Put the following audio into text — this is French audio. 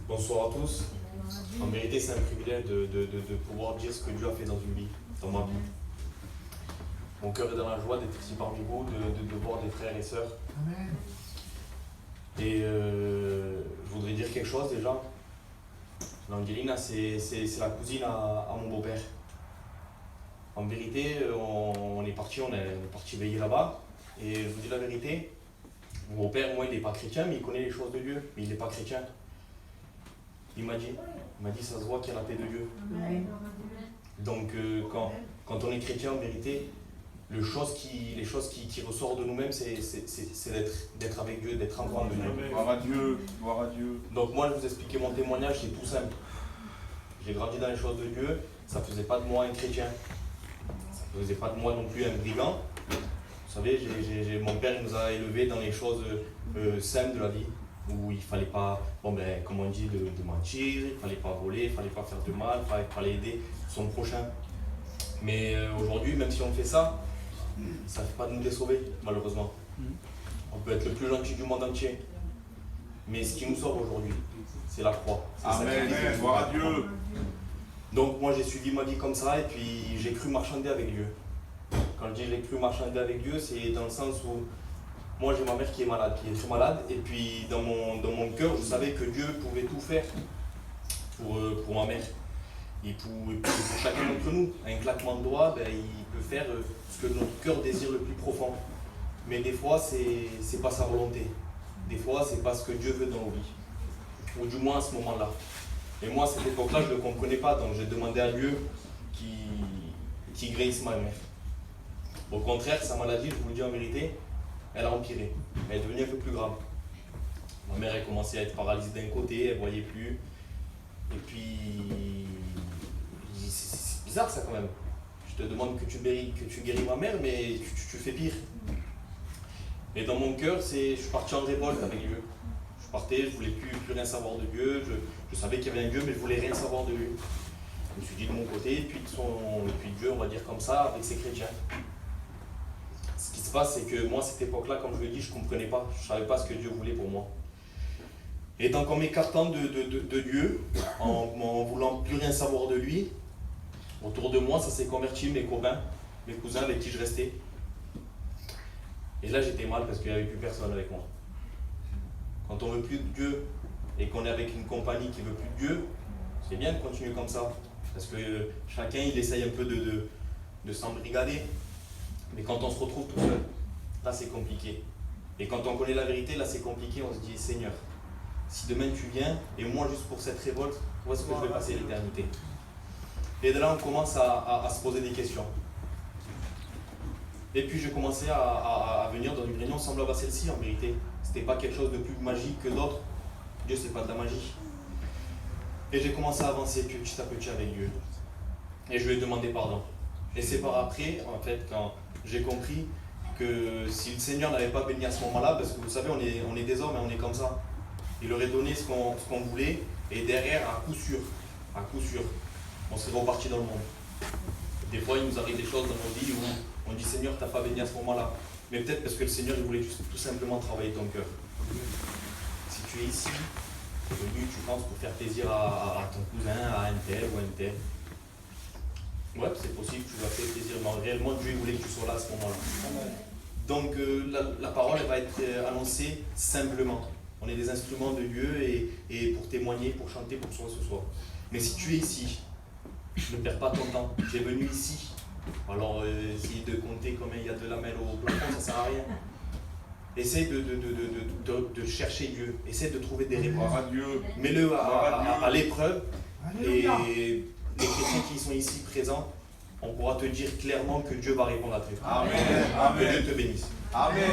Bonsoir à tous. En vérité, c'est un privilège de pouvoir dire ce que Dieu a fait dans une vie, dans ma vie. Mon cœur est dans la joie d'être ici parmi vous, de voir des frères et sœurs. Amen. Et je voudrais dire quelque chose déjà. Angelina, c'est la cousine à mon beau-père. En vérité, on est parti veiller là-bas. Et je vous dis la vérité, mon beau-père, moi, il n'est pas chrétien, mais il connaît les choses de Dieu, mais il n'est pas chrétien. Il m'a dit, ça se voit qu'il y a la paix de Dieu. Amen. Donc, quand on est chrétien, en vérité, les choses qui ressortent de nous-mêmes, c'est d'être avec Dieu, d'être enfant de Dieu. Gloire à Dieu, gloire à Dieu. Donc, moi, je vous expliquer mon témoignage, c'est tout simple. J'ai grandi dans les choses de Dieu, ça ne faisait pas de moi un chrétien. Ça ne faisait pas de moi non plus un brigand. Vous savez, mon père nous a élevés dans les choses simples de la vie, où il ne fallait pas, comme on dit, de mentir, il ne fallait pas voler, il ne fallait pas faire de mal, il fallait aider son prochain. Mais aujourd'hui, même si on fait ça, ça ne fait pas de nous les sauver, malheureusement. On peut être le plus gentil du monde entier. Mais ce qui nous sauve aujourd'hui, c'est la croix. Amen, gloire à Dieu. Donc moi j'ai suivi ma vie comme ça et puis j'ai cru marchander avec Dieu. Quand je dis j'ai cru marchander avec Dieu, c'est dans le sens où moi j'ai ma mère qui est malade, qui est très malade, et puis dans mon cœur, je savais que Dieu pouvait tout faire pour ma mère. Et pour chacun d'entre nous, un claquement de doigts, il peut faire ce que notre cœur désire le plus profond. Mais des fois, c'est pas sa volonté. Des fois, c'est pas ce que Dieu veut dans nos vies. Ou du moins à ce moment-là. Et moi, à cette époque-là, je ne le comprenais pas, donc j'ai demandé à Dieu qui guérisse ma mère. Au contraire, sa maladie, je vous le dis en vérité, elle a empiré. Elle est devenue un peu plus grave. Ma mère, elle commençait à être paralysée d'un côté, elle ne voyait plus. Et puis, c'est bizarre ça quand même. Je te demande que tu guéris ma mère, mais tu fais pire. Et dans mon cœur, je suis parti en révolte avec Dieu. Je partais, je ne voulais plus rien savoir de Dieu. Je savais qu'il y avait un Dieu, mais je ne voulais rien savoir de lui. Je me suis dit de mon côté, et puis Dieu, on va dire comme ça, avec ses chrétiens. Ce qui se passe, c'est que moi, à cette époque-là, comme je le dis, je ne comprenais pas. Je ne savais pas ce que Dieu voulait pour moi. Et donc, en m'écartant de Dieu, en voulant plus rien savoir de lui, autour de moi, ça s'est converti, mes copains, mes cousins avec qui je restais. Et là, j'étais mal parce qu'il n'y avait plus personne avec moi. Quand on ne veut plus de Dieu et qu'on est avec une compagnie qui ne veut plus de Dieu, c'est bien de continuer comme ça. Parce que chacun, il essaye un peu de s'embrigader. Mais quand on se retrouve tout seul, là, c'est compliqué. Et quand on connaît la vérité, là, c'est compliqué. On se dit, Seigneur, si demain tu viens, et moi, juste pour cette révolte, où est-ce que je vais passer l'éternité? Et de là, on commence à se poser des questions. Et puis, j'ai commencé à venir dans une réunion semblable à celle-ci, en vérité. C'était pas quelque chose de plus magique que d'autres. Dieu, c'est pas de la magie. Et j'ai commencé à avancer petit à petit avec Dieu. Et je lui ai demandé pardon. Et c'est par après, en fait, quand j'ai compris que si le Seigneur n'avait pas béni à ce moment-là, parce que vous savez, on est des hommes et on est comme ça. Il aurait donné ce qu'on voulait, et derrière, à coup sûr, on serait reparti dans le monde. Des fois, il nous arrive des choses dans nos vies où on dit Seigneur, tu n'as pas béni à ce moment-là. Mais peut-être parce que le Seigneur, il voulait tout simplement travailler ton cœur. Si tu es ici, tu es venu, tu penses, pour faire plaisir à ton cousin, à un tel ou un tel. Ouais, c'est possible, tu lui as fait plaisir, mais réellement, Dieu voulait que tu sois là à ce moment-là. Donc, la parole, elle va être annoncée simplement. On est des instruments de Dieu et pour témoigner, pour chanter, pour soi ce soir. Mais si tu es ici, ne perds pas ton temps. Tu es venu ici. Alors, essayer de compter combien il y a de lamelles au plafond, ça ne sert à rien. Essaie de chercher Dieu. Essaie de trouver des réponses. Gloire à Dieu. Mets-le à l'épreuve. Et Alléluia. les chrétiens qui sont ici présents, on pourra te dire clairement que Dieu va répondre à tes prières. Amen. Que Dieu te bénisse. Amen.